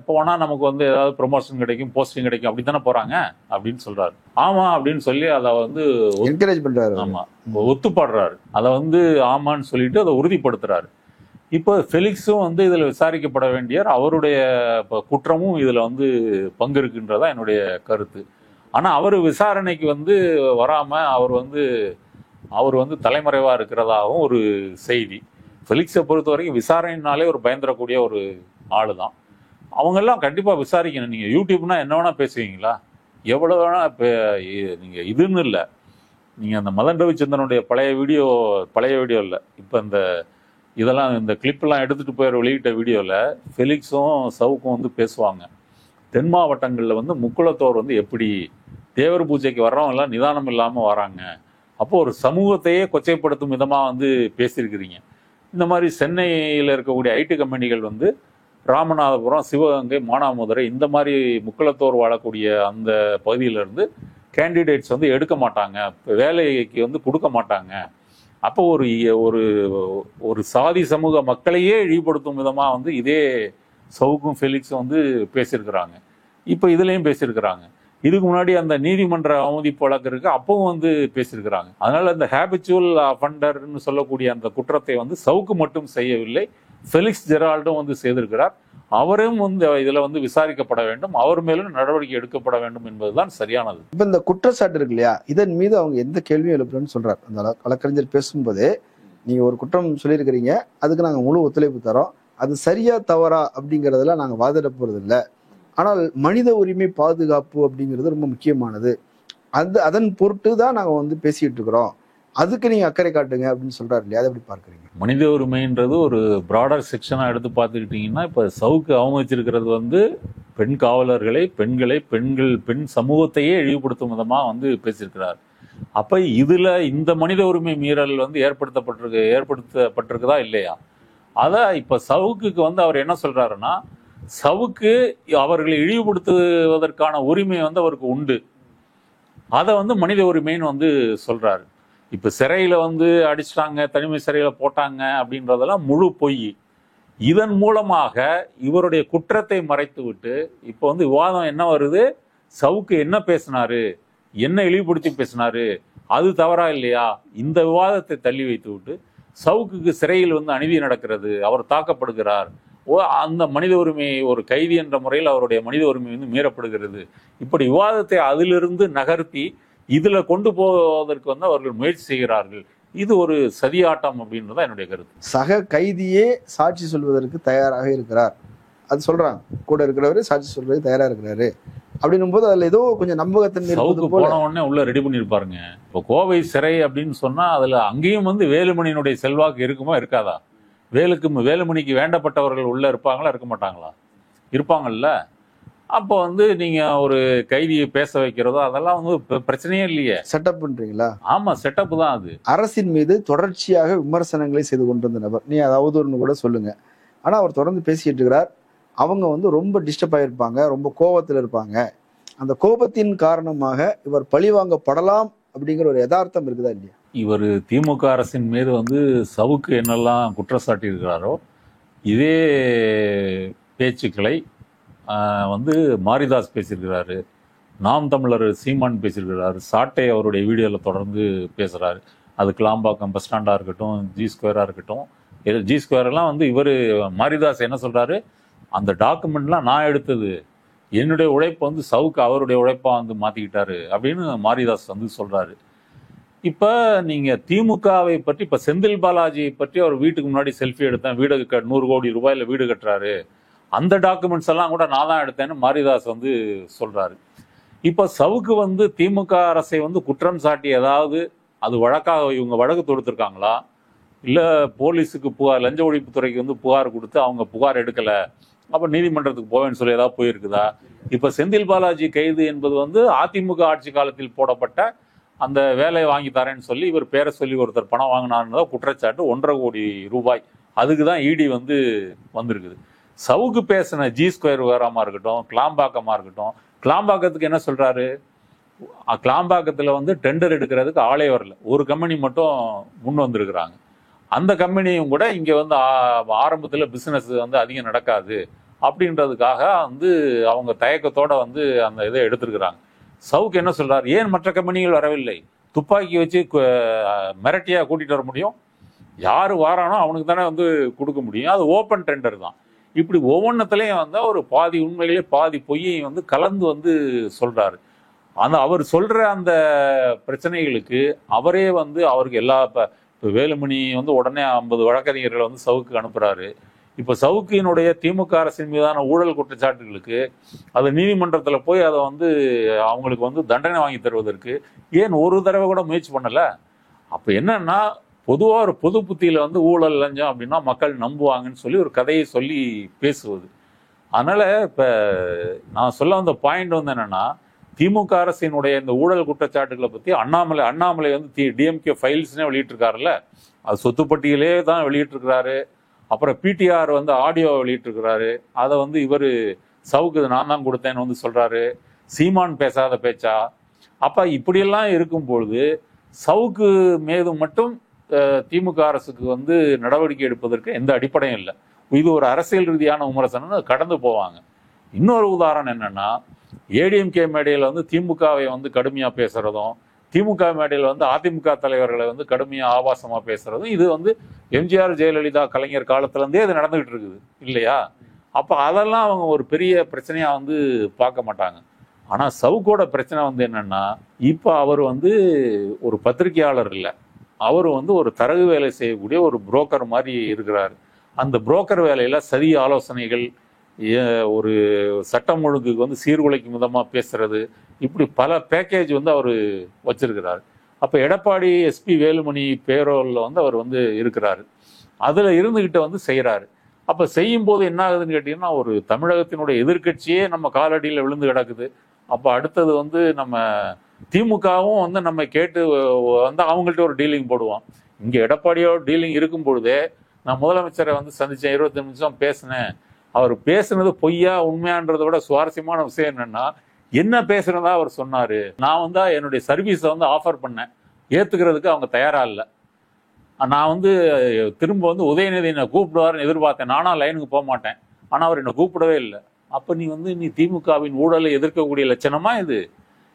போனா நமக்கு வந்து ஏதாவது ப்ரொமோஷன் கிடைக்கும், போஸ்டிங் கிடைக்கும், அப்படி தானே போறாங்க அப்படின்னு சொல்றாரு. ஆமா அப்படின்னு சொல்லி அதை வந்து என்கரேஜ் பண்றாரு. ஆமா, ஒத்துப்பாடுறாரு. அதை வந்து ஆமான்னு சொல்லிட்டு அதை உறுதிப்படுத்துறாரு. இப்போ ஃபெலிக்ஸும் வந்து இதுல விசாரிக்கப்பட வேண்டிய அவருடைய குற்றமும் இதுல வந்து பங்கு இருக்குன்றதா என்னுடைய கருத்து. ஆனா அவர் விசாரணைக்கு வந்து வராம அவர் வந்து தலைமறைவா இருக்கிறதாகவும் ஒரு செய்தி. ஃபெலிக்ஸை பொறுத்த வரைக்கும் விசாரணைனாலே ஒரு பயந்துடக்கூடிய ஒரு ஆளு தான். அவங்கெல்லாம் கண்டிப்பா விசாரிக்கணும். நீங்க யூடியூப்னா என்ன வேணா பேசுவீங்களா? எவ்வளவு வேணா நீங்க இதுன்னு இல்லை, நீங்க அந்த மதன் ரவிச்சந்திரனுடைய பழைய வீடியோ இல்லை, இப்போ இந்த கிளிப்லாம் எடுத்துட்டு போய் வெளியிட்ட வீடியோவில் ஃபெலிக்ஸும் சவுக்கும் வந்து பேசுவாங்க. தென் மாவட்டங்களில் வந்து முக்குளத்தோர் வந்து எப்படி தேவர் பூஜைக்கு வர்றவங்க எல்லாம் நிதானம் இல்லாமல் வராங்க, அப்போ ஒரு சமூகத்தையே கொச்சைப்படுத்தும் விதமாக வந்து பேசியிருக்கிறீங்க. இந்த மாதிரி சென்னையில் இருக்கக்கூடிய ஐடி கம்பெனிகள் வந்து ராமநாதபுரம், சிவகங்கை, மானாமதுரை இந்த மாதிரி முக்குளத்தோர் வாழக்கூடிய அந்த பகுதியிலேருந்து கேண்டிடேட்ஸ் வந்து எடுக்க மாட்டாங்க, வேலைக்கு வந்து கொடுக்க மாட்டாங்க. அப்போ ஒரு ஒரு சாதி சமூக மக்களையே இழிவுபடுத்தும் விதமா வந்து இதே சவுக்கும் ஃபெலிக்ஸும் வந்து பேசியிருக்கிறாங்க. இப்போ இதுலயும் பேசியிருக்கிறாங்க. இதுக்கு முன்னாடி அந்த நீதிமன்ற அவமதிப்பு வழக்கு இருக்கு, அப்பவும் வந்து பேசியிருக்கிறாங்க. அதனால அந்த ஹேபிச்சுவல் அஃபண்டர்னு சொல்லக்கூடிய அந்த குற்றத்தை வந்து சவுக்கு மட்டும் செய்யவில்லை, ஃபெலிக்ஸ் ஜெரால்டும் வந்து செய்திருக்கிறார். அவரும் வந்து இதுல வந்து விசாரிக்கப்பட வேண்டும், அவர் மேலும் நடவடிக்கை எடுக்கப்பட வேண்டும் என்பதுதான் சரியானது. இப்ப இந்த குற்றச்சாட்டு இருக்கு இல்லையா, இதன் மீது அவங்க எந்த கேள்வியும் எழுப்புறேன்னு சொல்றாரு. அந்த வழக்கறிஞர் பேசும்போதே நீங்க ஒரு குற்றம் சொல்லியிருக்கிறீங்க, அதுக்கு நாங்க முழு ஒத்துழைப்பு தரோம், அது சரியா தவறா அப்படிங்கறதுல நாங்க வாதிட போறது இல்லை, ஆனால் மனித உரிமை பாதுகாப்பு அப்படிங்கிறது ரொம்ப முக்கியமானது, அதன் பொருட்டு தான் நாங்க வந்து பேசிட்டு இருக்கிறோம், அதுக்கு நீங்க அக்கறை காட்டுங்க அப்படின்னு சொல்றாரு இல்லையா? அதை எப்படி பார்க்குறீங்க? மனித உரிமைன்றது ஒரு ப்ராடர் செக்ஷனா எடுத்து பார்த்துக்கிட்டீங்கன்னா, இப்ப சவுக்கு அவமதிச்சிருக்கிறது வந்து பெண் காவலர்களை, பெண் சமூகத்தையே இழிவுபடுத்தும் விதமா வந்து பேசியிருக்கிறார். அப்ப இதுல இந்த மனித உரிமை மீறல் வந்து ஏற்படுத்தப்பட்டிருக்குதா இல்லையா? அத இப்ப சவுக்குக்கு வந்து அவர் என்ன சொல்றாருன்னா, சவுக்கு அவர்களை இழிவுபடுத்துவதற்கான உரிமை வந்து அவருக்கு உண்டு. அதை வந்து மனித உரிமைன்னு வந்து சொல்றாரு. இப்ப சிறையில வந்து அடிச்சிட்டாங்க, தனிமை சிறையில போட்டாங்க அப்படின்றதெல்லாம் முழு பொய். இதன் மூலமாக இவருடைய குற்றத்தை மறைத்து விட்டு இப்ப வந்து விவாதம் என்ன வருது, சவுக்கு என்ன பேசினாரு, என்ன இழிவுபடுத்தி பேசினாரு, அது தவறா இல்லையா, இந்த விவாதத்தை தள்ளி வைத்து விட்டு சவுக்குக்கு சிறையில் வந்து அநீதி நடக்கிறது, அவர் தாக்கப்படுகிறார், அந்த மனித உரிமை ஒரு கைதி என்ற முறையில் அவருடைய மனித உரிமை வந்து மீறப்படுகிறது, இப்படி விவாதத்தை அதிலிருந்து நகர்த்தி இதுல கொண்டு போவதற்கு வந்து அவர்கள் முயற்சி செய்கிறார்கள். இது ஒரு சதியாட்டம் அப்படின்றத என்னுடைய கருத்து. சக கைதியே சாட்சி சொல்வதற்கு தயாராக இருக்கிறார், அது சொல்றாங்க. கூட இருக்கிறவரு சாட்சி சொல்றதுக்கு தயாரா இருக்கிறாரு அப்படின்னும் போது அதுல ஏதோ கொஞ்சம் நம்பகத்தன்மை சவுக்கு போன உடனே உள்ள ரெடி பண்ணிருப்பாருங்க. இப்போ கோவை சிறை அப்படின்னு சொன்னா அதுல அங்கேயும் வந்து வேலுமணியினுடைய செல்வாக்கு இருக்குமா இருக்காதா? வேலுமணிக்கு வேண்டப்பட்டவர்கள் உள்ள இருப்பாங்களா இருக்க மாட்டாங்களா? இருப்பாங்கல்ல. அப்போ வந்து நீங்க ஒரு கைதியை பேச வைக்கிறதோ அதெல்லாம் வந்து பிரச்சனையே இல்லையே. செட்டப் பண்றீங்களா? ஆமா, செட்டப் தான் அது. அரசின் மீது தொடர்ச்சியாக விமர்சனங்களை செய்து கொண்டிருந்த நபர், நீ அதாவது ஒன்று கூட சொல்லுங்க, ஆனா அவர் தொடர்ந்து பேசிட்டு இருக்கிறார். அவங்க வந்து ரொம்ப டிஸ்டர்ப் ஆகிருப்பாங்க, ரொம்ப கோபத்தில் இருப்பாங்க. அந்த கோபத்தின் காரணமாக இவர் பழிவாங்கப்படலாம் அப்படிங்கிற ஒரு யதார்த்தம் இருக்குதா இல்லையா? இவர் திமுக அரசின் மீது வந்து சவுக்கு என்னெல்லாம் குற்றச்சாட்டி இருக்கிறாரோ இதே பேச்சுக்களை வந்து மாரிதாஸ் பேசியிருக்கிறாரு, நாம் தமிழர் சீமான் பேசியிருக்கிறாரு, சாட்டை அவருடைய வீடியோவில் தொடர்ந்து பேசுகிறாரு. அது கிளாம்பாக்கம் பஸ் ஸ்டாண்டாக இருக்கட்டும், ஜி ஸ்கொயராக இருக்கட்டும், ஜி ஸ்கொயரெல்லாம் வந்து இவர் மாரிதாஸ் என்ன சொல்கிறாரு, அந்த டாக்குமெண்ட்லாம் நான் எடுத்தது, என்னுடைய உழைப்பு வந்து சவுக்கு அவருடைய உழைப்பாக வந்து மாற்றிக்கிட்டாரு அப்படின்னு மாரிதாஸ் வந்து சொல்கிறாரு. இப்போ நீங்கள் திமுகவை பற்றி, இப்போ செந்தில் பாலாஜியை பற்றி அவர் வீட்டுக்கு முன்னாடி செல்ஃபி எடுத்தேன், வீடு 100 கோடி ரூபாயில் வீடு கட்டுறாரு, அந்த டாக்குமெண்ட்ஸ் எல்லாம் கூட நான் தான் எடுத்தேன்னு மாரிதாஸ் வந்து சொல்கிறாரு. இப்போ சவுக்கு வந்து திமுக அரசை வந்து குற்றம் சாட்டி ஏதாவது அது வழக்காக இவங்க வழக்கு தொடுத்துருக்காங்களா, இல்லை போலீஸுக்கு புகார், லஞ்ச ஒழிப்புத்துறைக்கு வந்து புகார் கொடுத்து அவங்க புகார் எடுக்கலை, அப்போ நீதிமன்றத்துக்கு போவேன்னு சொல்லி ஏதாவது போயிருக்குதா? இப்போ செந்தில் பாலாஜி கைது என்பது வந்து அதிமுக ஆட்சி காலத்தில் போடப்பட்ட அந்த வேலையை வாங்கி தரேன்னு சொல்லி இவர் பேரை சொல்லி ஒருத்தர் பணம் வாங்கினார்னு குற்றச்சாட்டு 1.5 கோடி ரூபாய். அதுக்கு தான் இடி வந்து வந்திருக்குது. சவுக்கு பேசின ஜி ஸ்கொயர் விவரமா இருக்கட்டும், கிளாம்பாக்கமாக இருக்கட்டும், கிளாம்பாக்கத்துக்கு என்ன சொல்றாரு, கிளாம்பாக்கத்தில் வந்து டெண்டர் எடுக்கிறதுக்கு ஆளே வரல, ஒரு கம்பெனி மட்டும் முன் வந்திருக்கிறாங்க. அந்த கம்பெனியும் கூட இங்கே வந்து ஆரம்பத்தில் பிஸ்னஸ் வந்து அதிகம் நடக்காது அப்படின்றதுக்காக வந்து அவங்க தயக்கத்தோட வந்து அந்த இதை எடுத்திருக்கிறாங்க. சவுக்கு என்ன சொல்றாரு, ஏன் மற்ற கம்பெனிகள் வரவில்லை, துப்பாக்கி வச்சு மிரட்டியா கூட்டிட்டு வர முடியும், யாரு வாரானோ அவனுக்கு தானே வந்து கொடுக்க முடியும், அது ஓப்பன் டெண்டர் தான். இப்படி ஒவ்வொன்றத்துலையும் வந்து ஒரு பாதி உண்மையிலேயே பாதி பொய்யையும் வந்து கலந்து வந்து சொல்றாரு. அந்த அவர் சொல்ற அந்த பிரச்சனைகளுக்கு அவரே வந்து அவருக்கு எல்லா இப்போ வேலுமணி வந்து உடனே 50 வழக்கறிஞர்களை வந்து சவுக்கு அனுப்புறாரு. இப்போ சவுக்கினுடைய திமுக அரசின் மீதான ஊழல் குற்றச்சாட்டுகளுக்கு அது நீதிமன்றத்தில் போய் அதை வந்து அவங்களுக்கு வந்து தண்டனை வாங்கி தருவதற்கு ஏன் ஒரு தடவை கூட முயற்சி பண்ணல? அப்போ என்னன்னா, பொதுவாக ஒரு பொது புத்தியில வந்து ஊழல் லஞ்சம் அப்படின்னா மக்கள் நம்புவாங்கன்னு சொல்லி ஒரு கதையை சொல்லி பேசுவது. அதனால இப்போ நான் சொல்ல வந்த பாயிண்ட் வந்து என்னன்னா, திமுக அரசினுடைய இந்த ஊழல் குற்றச்சாட்டுகளை பற்றி அண்ணாமலை வந்து டிஎம்கே ஃபைல்ஸ்னே வெளியிட்டிருக்காருல்ல, அது சொத்துப்பட்டியலே தான் வெளியிட்டிருக்கிறாரு. அப்புறம் பிடிஆர் வந்து ஆடியோ வெளியிட்டிருக்கிறாரு, அதை வந்து இவர் சவுக்கு நான் தான் கொடுத்தேன்னு வந்து சொல்றாரு. சீமான் பேசாத பேச்சா? அப்ப இப்படியெல்லாம் இருக்கும்பொழுது சவுக்கு மீது மட்டும் திமுக அரசுக்கு வந்து நடவடிக்கை எடுப்பதற்கு எந்த அடிப்படையும் இல்லை. இது ஒரு அரசியல் ரீதியான விமர்சனம், கடந்து போவாங்க. இன்னொரு உதாரணம் என்னன்னா, ஏடிஎம்கே மேடையில் வந்து திமுகவை வந்து கடுமையா பேசுறதும், திமுக மேடையில் வந்து அதிமுக தலைவர்களை வந்து கடுமையா ஆபாசமா பேசுறதும், இது வந்து எம்ஜிஆர் ஜெயலலிதா கலைஞர் காலத்துல இருந்தே இது நடந்துகிட்டு இருக்குது இல்லையா? அப்ப அதெல்லாம் அவங்க ஒரு பெரிய பிரச்சனையா வந்து பார்க்க மாட்டாங்க. ஆனா சவுக்கோட பிரச்சனை வந்து என்னன்னா, இப்ப அவர் வந்து ஒரு பத்திரிகையாளர் இல்லை, அவர் வந்து ஒரு தரகு வேலை செய்யக்கூடிய ஒரு புரோக்கர் மாதிரி இருக்கிறாரு. அந்த புரோக்கர் வேலையில சதி ஆலோசனைகள், ஒரு சட்டம் ஒழுங்குக்கு வந்து சீர்குலைக்கும் விதமாக பேசுறது, இப்படி பல பேக்கேஜ் வந்து அவர் வச்சிருக்கிறார். அப்போ எடப்பாடி எஸ்பி வேலுமணி பேரோலில் வந்து அவர் வந்து இருக்கிறாரு, அதில் இருந்துக்கிட்ட வந்து செய்கிறாரு. அப்போ செய்யும்போது என்ன ஆகுதுன்னு கேட்டிங்கன்னா, ஒரு தமிழகத்தினுடைய எதிர்கட்சியே நம்ம காலடியில் விழுந்து கிடக்குது. அப்போ அடுத்தது வந்து நம்ம திமுகவும் வந்து நம்ம கேட்டு வந்து அவங்கள்ட்ட ஒரு டீலிங் போடுவோம். இங்கே எடப்பாடியோட டீலிங் இருக்கும் பொழுதே நான் முதலமைச்சரை வந்து சந்திச்சேன், 25 நிமிஷம் பேசினேன். அவர் பேசுனது பொய்யா உண்மையான்றதை விட சுவாரஸ்யமான விஷயம் என்னன்னா, என்ன பேசுறதா அவர் சொன்னாரு. நான் வந்து என்னுடைய சர்வீஸை வந்து ஆஃபர் பண்ணேன், ஏத்துக்கிறதுக்கு அவங்க தயாரா இல்லை. நான் வந்து திரும்ப வந்து உதயநிதி என்னை கூப்பிடுவாருன்னு எதிர்பார்த்தேன். நானா லைனுக்கு போக மாட்டேன், ஆனால் அவர் என்னை கூப்பிடவே இல்லை. அப்போ நீ திமுகவின் ஊழலை எதிர்க்கக்கூடிய லட்சணமா இது?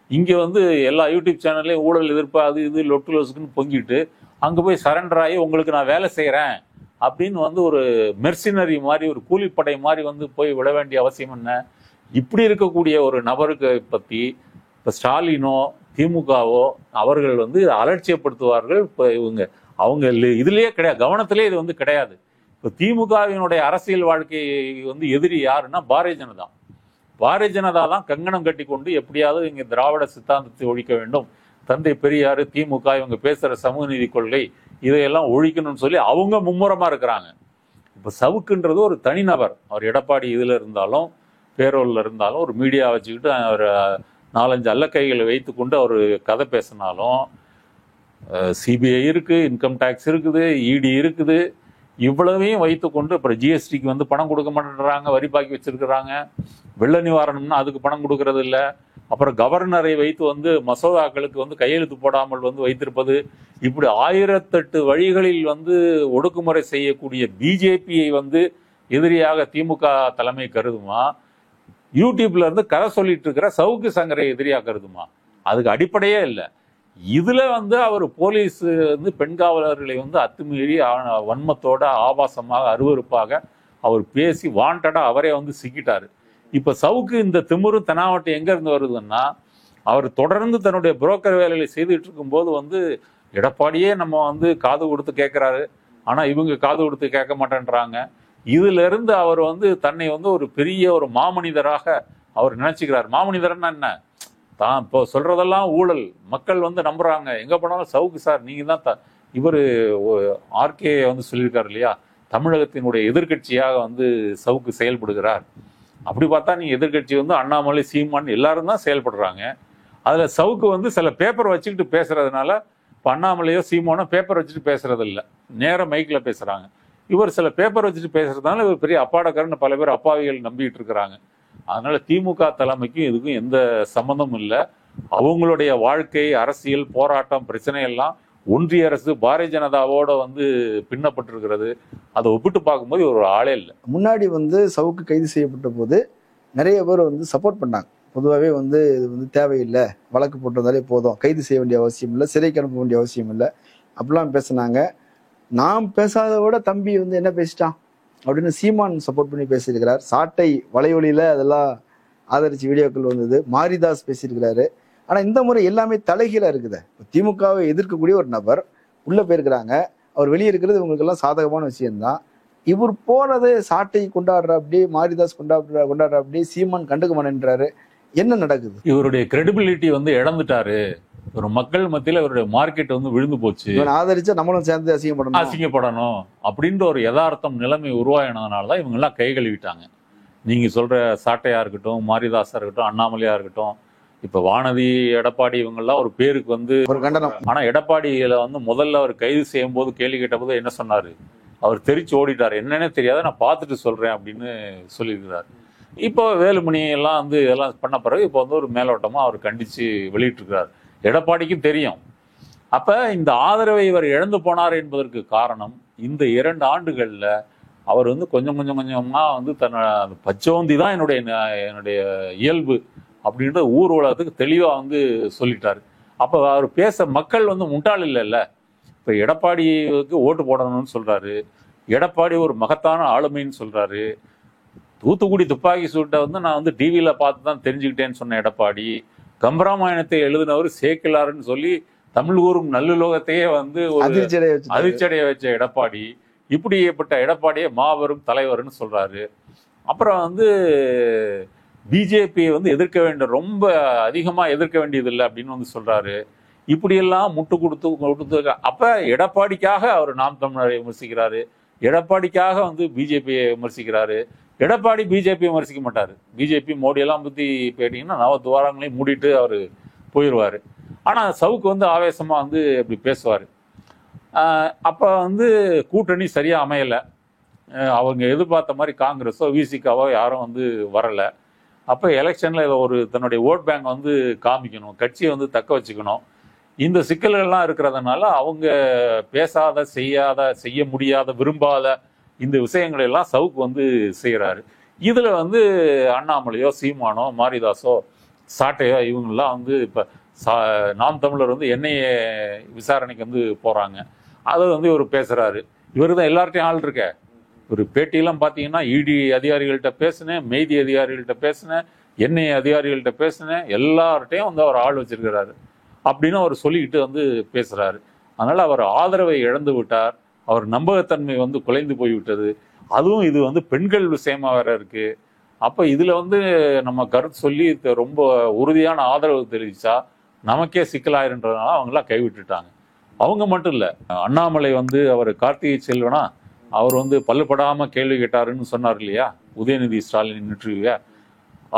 இங்கே வந்து எல்லா யூடியூப் சேனல்லையும் ஊழல் எதிர்ப்பு அது இது லொட்டு லொசுக்குன்னு பொங்கிட்டு அங்கே போய் சரண்டர் ஆகி உங்களுக்கு நான் வேலை செய்கிறேன் அப்படின்னு வந்து ஒரு மெர்சினரி மாதிரி, ஒரு கூலிப்படை மாதிரி வந்து போய் விட வேண்டிய அவசியம் என்ன? இப்படி இருக்கக்கூடிய ஒரு நபருக்கு பற்றி இப்போ ஸ்டாலினோ திமுகவோ அவர்கள் வந்து அலட்சியப்படுத்துவார்கள். இப்போ அவங்க இதுலேயே கிடையாது, கவனத்திலே இது வந்து கிடையாது. இப்போ திமுகவினுடைய அரசியல் வாழ்க்கை வந்து எதிரி யாருன்னா பாரதிய ஜனதா. பாரதிய ஜனதா தான் கங்கணம் கட்டி கொண்டு எப்படியாவது இங்கே திராவிட சித்தாந்தத்தை ஒழிக்க வேண்டும், தந்தை பெரியார் திமுக இவங்க பேசுகிற சமூக நீதி கொள்கை இதையெல்லாம் ஒழிக்கணும்னு சொல்லி அவங்க மும்முரமாக இருக்கிறாங்க. இப்போ சவுக்குன்றது ஒரு தனிநபர். அவர் எடப்பாடி இதில் இருந்தாலும் பேரோலில் இருந்தாலும் ஒரு மீடியா வச்சுக்கிட்டு அவர் 4-5 அல்லக்கைகளை வைத்து கொண்டு அவர் கதை பேசினாலும் சிபிஐ இருக்குது, இன்கம் டேக்ஸ் இருக்குது, இடி இருக்குது, இவ்வளவையும் வைத்துக்கொண்டு அப்புறம் ஜிஎஸ்டிக்கு வந்து பணம் கொடுக்க மாட்டேன்றாங்க, வரி பாக்கி வச்சிருக்கிறாங்க. வெள்ள நிவாரணம்னா அதுக்கு பணம் கொடுக்கறது இல்லை. அப்புறம் கவர்னரை வைத்து வந்து மசோதாக்களுக்கு வந்து கையெழுத்து போடாமல் வந்து வைத்திருப்பது, இப்படி 1008 வழிகளில் வந்து ஒடுக்குமுறை செய்யக்கூடிய பிஜேபியை வந்து எதிரியாக திமுக தலைமை கருதுமா? யூடியூப்ல இருந்து கதை சொல்லிட்டு இருக்கிற சவுக்கு சங்கரை எதிரியாக கருதுமா? அதுக்கு அடிப்படையே இல்லை. இதுல வந்து அவர் போலீஸ் வந்து பெண் காவலர்களை வந்து அத்துமீறி வன்மத்தோட ஆபாசமாக அருவருப்பாக அவர் பேசி வாண்டடா அவரே வந்து சிக்கிட்டாரு. இப்ப சவுக்கு இந்த திமிரு தெனாவட்டு எங்க இருந்து வருதுன்னா, அவர் தொடர்ந்து தன்னுடைய புரோக்கர் வேலைகளை செய்துட்டு இருக்கும் போது வந்து எடப்பாடியே நம்ம வந்து காது கொடுத்து கேட்கிறாரு, ஆனா இவங்க காது கொடுத்து கேட்க மாட்டேன்றாங்க. இதுல இருந்து அவர் வந்து தன்னை வந்து ஒரு பெரிய ஒரு மாமனிதராக அவர் நினைச்சுக்கிறார். மாமனிதர்னா என்ன? தான் இப்போ சொல்றதெல்லாம் ஊழல், மக்கள் வந்து நம்புறாங்க, எங்க போனாலும் சவுக்கு சார் நீங்க தான் இவர் ஆர்கே வந்து சொல்லியிருக்காரு இல்லையா, தமிழகத்தினுடைய எதிர்கட்சியாக வந்து சவுக்கு செயல்படுகிறார். அப்படி பார்த்தா நீங்க எதிர்கட்சி வந்து அண்ணாமலை சீமான் எல்லாரும் தான் செயல்படுறாங்க. அதுல சவுக்கு வந்து சில பேப்பர் வச்சுக்கிட்டு பேசுறதுனால இப்போ அண்ணாமலையோ சீமானோ பேப்பர் வச்சுட்டு பேசுறது இல்லை, நேர மைக்கில் பேசுறாங்க. இவர் சில பேப்பர் வச்சுட்டு பேசுறதுனால இவர் பெரிய அப்பாடக்காரன்னு பல பேர் அப்பாவிகள் நம்பிட்டு இருக்கிறாங்க. அதனால திமுக தலைமைக்கும் இதுக்கும் எந்த சம்மந்தமும் இல்லை. அவங்களுடைய வாழ்க்கை அரசியல் போராட்டம் பிரச்சனை எல்லாம் ஒன்றிய அரசு பாரதிய ஜனதாவோட வந்து பின்னப்பட்டிருக்கிறது. அதை ஒப்பிட்டு பார்க்கும்போது ஒரு ஆளே இல்லை. முன்னாடி வந்து சவுக்கு கைது செய்யப்பட்ட போது நிறைய பேர் வந்து சப்போர்ட் பண்ணாங்க. பொதுவாகவே வந்து இது வந்து தேவையில்லை, வழக்கு போட்டிருந்தாலே போதும், கைது செய்ய வேண்டிய அவசியம் இல்லை, சிறைக்கு அனுப்ப வேண்டிய அவசியம் இல்லை அப்படிலாம் பேசினாங்க. நாம் பேசாத விட தம்பி வந்து என்ன பேசிட்டான் அப்படின்னு சீமான் சப்போர்ட் பண்ணி பேசியிருக்கிறார். சாட்டை வலையொலியில அதெல்லாம் ஆதரிச்சு வீடியோக்கள் வந்தது. மாரிதாஸ் பேசியிருக்கிறாரு. ஆனா இந்த முறை எல்லாமே தலைகீழா இருக்குது. திமுகவை எதிர்க்கக்கூடிய ஒரு நபர் உள்ள போயிருக்கிறாங்க, அவர் வெளியே இருக்கிறது இவங்களுக்கு எல்லாம் சாதகமான விஷயம்தான். இவர் போனது சாட்டை கொண்டாடுற அப்படி, மாரிதாஸ் கொண்டாடுற அப்படி, சீமான் கண்டுக்க மாட்டேன்றாரு. என்ன நடக்குது? இவருடைய கிரெடிபிலிட்டி வந்து இழந்துட்டாரு. ஒரு மக்கள் மத்தியில இவருடைய மார்க்கெட் வந்து விழுந்து போச்சு. ஆதரிச்சா நம்மளும் சேர்ந்து அசிங்கப்படணும் அப்படின்ற ஒரு யதார்த்தம் நிலைமை உருவாயினதுனாலதான் இவங்க எல்லாம் கை கழுவிட்டாங்க. நீங்க சொல்ற சாட்டையா இருக்கட்டும், மாரிதாஸா இருக்கட்டும், அண்ணாமலையா இருக்கட்டும், இப்ப வானதி எடப்பாடி இவங்கெல்லாம் ஒரு பேருக்கு வந்து ஒரு கண்டனம். ஆனா எடப்பாடியில வந்து முதல்ல அவர் கைது செய்யும் போது கேள்வி கேட்ட போது என்ன சொன்னாரு? அவர் தெரிச்சு ஓடிட்டாரு, என்னன்னே தெரியாத நான் பார்த்துட்டு சொல்றேன் அப்படின்னு சொல்லியிருக்கிறாரு. இப்போ வேலுமணி எல்லாம் வந்து இதெல்லாம் பண்ண பிறகு இப்போ வந்து ஒரு மேலோட்டமா அவர் கண்டிச்சு வெளியிட்டு இருக்கிறார். எடப்பாடிக்கும் தெரியும். அப்ப இந்த ஆதரவை இவர் இழந்து போனார் என்பதற்கு காரணம் இந்த 2 ஆண்டுகள்ல அவர் வந்து கொஞ்சம் கொஞ்சமா வந்து தன்னை பச்சோந்தி தான் என்னுடைய இயல்பு அப்படின்ற ஊர் உலகத்துக்கு தெளிவா வந்து சொல்லிட்டாரு. அப்ப அவர் பேச மக்கள் வந்து முட்டாள் இல்லைல்ல. இப்ப எடப்பாடிக்கு ஓட்டு போடணும்னு சொல்றாரு, எடப்பாடி ஒரு மகத்தான ஆளுமைன்னு சொல்றாரு. தூத்துக்குடி துப்பாக்கி சூட்டை வந்து நான் வந்து டிவியில பார்த்து தான் தெரிஞ்சுக்கிட்டேன்னு சொன்ன எடப்பாடி, கம்பராமாயணத்தை எழுதினவர் சேக்கிலாருன்னு சொல்லி தமிழ் ஊரும் நல்லுலோகத்தையே வந்து ஒரு அதிர்ச்சியடைய வச்ச எடப்பாடி, இப்படிப்பட்ட எடப்பாடியை மாபெரும் தலைவர்னு சொல்றாரு. அப்புறம் வந்து பிஜேபியை வந்து எதிர்க்க வேண்டிய, ரொம்ப அதிகமா எதிர்க்க வேண்டியது இல்லை அப்படின்னு வந்து சொல்றாரு. இப்படியெல்லாம் முட்டு கொடுத்து அப்ப எடப்பாடிக்காக அவர் நாம் தமிழரை விமர்சிக்கிறாரு, எடப்பாடிக்காக வந்து பிஜேபியை விமர்சிக்கிறாரு. எடப்பாடி பிஜேபி விமர்சிக்க மாட்டாரு. பிஜேபி மோடியெல்லாம் பத்தி கேட்டீங்கன்னா 40 வாரங்களையும் மூடிட்டு அவர் போயிடுவார். ஆனால் சவுக்கு வந்து ஆவேசமாக வந்து இப்படி பேசுவார். அப்போ வந்து கூட்டணி சரியாக அமையலை. அவங்க எதிர்பார்த்த மாதிரி காங்கிரஸோ விசிகாவோ யாரும் வந்து வரலை. அப்போ எலெக்ஷனில் இதை ஒரு தன்னுடைய ஓட் பேங்க் வந்து காமிக்கணும், கட்சியை வந்து தக்க வச்சுக்கணும். இந்த சிக்கல்கள்லாம் இருக்கிறதுனால அவங்க பேசாத, செய்ய முடியாத, விரும்பாத இந்த விஷயங்களை எல்லாம் சவுக்கு வந்து செய்கிறாரு. இதில் வந்து அண்ணாமலையோ சீமானோ மாரிதாஸோ சாட்டையோ இவங்கெல்லாம் வந்து இப்போ நாம் தமிழர் வந்து என்ஐஏ விசாரணைக்கு வந்து போகிறாங்க. அதை வந்து இவர் பேசுகிறாரு. இவர் தான் எல்லார்ட்டையும் ஆள் இருக்க. ஒரு பேட்டியெல்லாம் பார்த்தீங்கன்னா இடி அதிகாரிகள்கிட்ட பேசினேன், மெய்தி அதிகாரிகள்கிட்ட பேசினேன், என்ஐஏ அதிகாரிகள்கிட்ட பேசினேன், எல்லார்ட்டையும் வந்து அவர் ஆள் வச்சிருக்கிறாரு அப்படின்னு அவர் சொல்லிக்கிட்டு வந்து பேசுகிறாரு. அதனால் அவர் ஆதரவை இழந்து விட்டார். அவர் நம்பகத்தன்மை வந்து குலைந்து போய்விட்டது. அதுவும் இது வந்து பெண்கள் விஷயமா வேற இருக்கு. அப்போ இதில் வந்து நம்ம கருத்து சொல்லி ரொம்ப உறுதியான ஆதரவு தெரிவித்தா நமக்கே சிக்கலாயிருன்றதுனால அவங்களாம் கைவிட்டுட்டாங்க. அவங்க மட்டும் இல்லை, அண்ணாமலை வந்து அவர் கார்த்திகை செல்வனா அவர் வந்து பல்லுப்படாமல் கேள்வி கேட்டாருன்னு சொன்னார் இல்லையா, உதயநிதி ஸ்டாலின் இன்டர்வியூவை.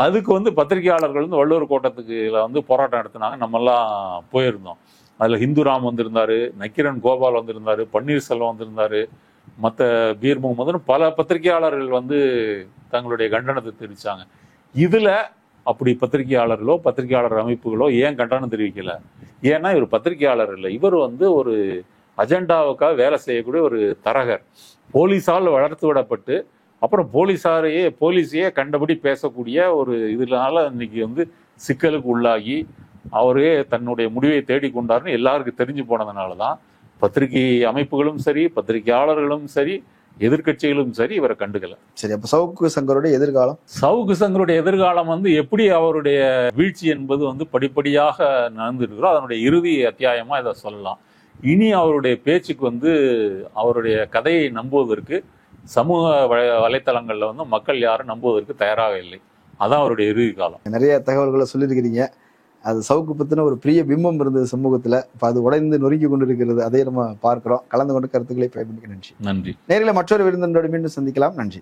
அதுக்கு வந்து பத்திரிகையாளர்கள் வந்து வள்ளுவர் கோட்டத்துக்கு வந்து போராட்டம் நடத்தினாங்க. நம்மெல்லாம் போயிருந்தோம். அதில் ஹிந்துராம் வந்திருந்தாரு, நக்கீரன் கோபால் வந்திருந்தாரு, பன்னீர்செல்வம் வந்திருந்தாரு, மற்ற பீர் முகமதுன்னு பல பத்திரிகையாளர்கள் வந்து தங்களுடைய கண்டனத்தை தெரிவித்தாங்க. இதில் அப்படி பத்திரிகையாளர்களோ பத்திரிகையாளர் அமைப்புகளோ ஏன் கண்டனம் தெரிவிக்கல? ஏன்னா இவர் பத்திரிகையாளர் இல்லை, இவர் வந்து ஒரு அஜெண்டாவுக்காக வேலை செய்யக்கூடிய ஒரு தரகர். போலீஸால் வளர்த்து விடப்பட்டு அப்புறம் போலீஸையே கண்டபடி பேசக்கூடிய ஒரு இதனால இன்னைக்கு வந்து சிக்கலுக்கு உள்ளாகி அவரே தன்னுடைய முடிவை தேடிக்கொண்டாருன்னு எல்லாருக்கும் தெரிஞ்சு போனதுனால தான் பத்திரிகை அமைப்புகளும் சரி, பத்திரிகையாளர்களும் சரி, எதிர்கட்சிகளும் சரி இவரை கண்டுக்கல. சரி, அப்ப சவுக்கு சங்கருடைய எதிர்காலம் வந்து எப்படி அவருடைய வீழ்ச்சி என்பது வந்து படிப்படியாக நடந்துருக்கிறோம். அதனுடைய இறுதி அத்தியாயமா இதை சொல்லலாம். இனி அவருடைய பேச்சுக்கு வந்து அவருடைய கதையை நம்புவதற்கு சமூக வலைத்தளங்கள்ல வந்து மக்கள் யாரும் நம்புவதற்கு தயாராக இல்லை. அதான் அவருடைய இறுதி காலம். நிறைய தகவல்களை சொல்லியிருக்கிறீங்க. அது சவுக்கு பத்தின ஒரு பெரிய பிம்பம் இருந்தது சமூகத்துல. இப்ப அது உடைந்து நொறுங்கி கொண்டு இருக்கிறது. அதை நம்ம பார்க்கிறோம். கலந்து கொண்டு கருத்துக்களை பயன்படுத்த நன்றி. நன்றி. நேரில் மற்றொரு விருந்தினரோடு மீண்டும் சந்திக்கலாம். நன்றி.